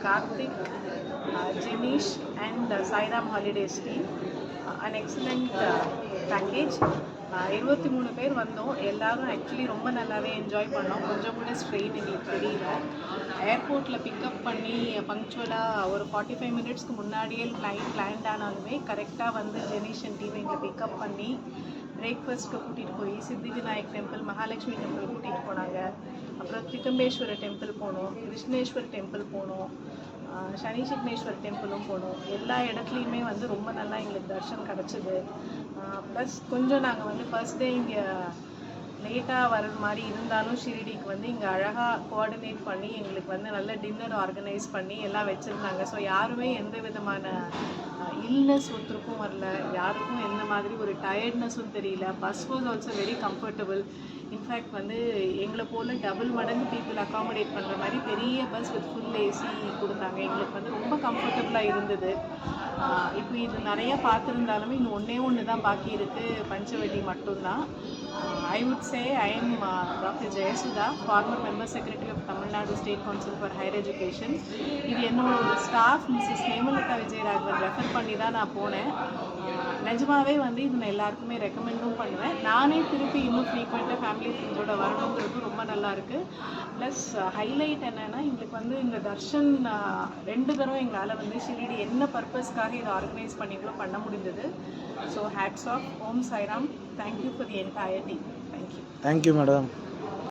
Karthik, Jenish and Sairam Holidays team. An excellent package. 23 பேர் வந்தோம். எல்லாரும் ஆக்சுவலி ரொம்ப நல்லாவே என்ஜாய் பண்ணோம். கொஞ்சம் கூட ஸ்ட்ரெயின் எங்களுக்கு தெரியல. ஏர்போர்ட்டில் பிக்கப் பண்ணி பங்க்சுவலாக ஒரு 45 மினிட்ஸ்க்கு முன்னாடியே ஃப்ளைட் லேண்ட் ஆனாலுமே கரெக்டாக வந்து ஜெனிஷன் டீம் எங்களை பிக்கப் பண்ணி பிரேக்ஃபாஸ்ட்க்கு கூட்டிகிட்டு போய் சித்தி விநாயக் டெம்பிள், மகாலட்சுமி டெம்பிள் கூட்டிகிட்டு போனாங்க. அப்புறம் திகம்பேஸ்வர டெம்பிள் போனோம், கிருஷ்ணேஸ்வர் டெம்பிள் போனோம், சனி சிக்னேஸ்வர் டெம்பிளும் போனோம். எல்லா இடத்துலையுமே வந்து ரொம்ப நல்லா எங்களுக்கு தர்ஷன் கிடச்சிது. ப்ளஸ் கொஞ்சம் நாங்கள் வந்து ஃபர்ஸ்ட் டே இங்கே லேட்டாக வர்றது மாதிரி இருந்தாலும் ஷிரிடிக்கு வந்து இங்கே அழகாக கோஆர்டினேட் பண்ணி எங்களுக்கு வந்து நல்ல டின்னர் ஆர்கனைஸ் பண்ணி எல்லாம் வச்சுருந்தாங்க. ஸோ யாருமே எந்த விதமான இல்னஸ் ஒருத்தருக்கும் வரல, யாருக்கும் எந்த மாதிரி ஒரு டயர்ட்னஸும் தெரியல. Bus was also very comfortable. In fact வந்து எங்களை போல் டபுள் மடங்கு பீப்புள் அக்காமடேட் பண்ணுற மாதிரி பெரிய பஸ் வித் ஃபுல் ஏசி கொடுத்தாங்க. எங்களுக்கு வந்து ரொம்ப கம்ஃபர்டபுளாக இருந்தது. இப்போ இது நிறையா பார்த்துருந்தாலுமே இன்னும் ஒன்று தான் பாக்கி இருக்குது, பஞ்சவடி மட்டும்தான். I would say I am Dr. Jayasudha, former member secretary of Tamil Nadu State Council for Higher Education. இது என்னோட staff Mrs Hemalatha Vijayaraghavan refer பண்ணி தான் நான் போனேன். நிஜமாகவே வந்து இது நான் எல்லாருக்குமே ரெக்கமெண்டும் பண்ணுவேன். நானே திருப்பி இன்னும் ஃப்ரீக்வெண்ட்டாக ஃபேமிலி ஃப்ரெண்ட்ஸோட வரணுங்கிறது ரொம்ப நல்லாயிருக்கு. ப்ளஸ் ஹைலைட் என்னென்னா எங்களுக்கு வந்து இந்த தர்ஷன் 2 தடவை எங்களால் வந்து ஷிரிடி என்ன பர்பஸ்க்காக இதை ஆர்கனைஸ் பண்ணிங்களோ பண்ண முடிந்தது. So hats off, Om Sairam. Thank you for the entire team. Thank you. Thank you, madam.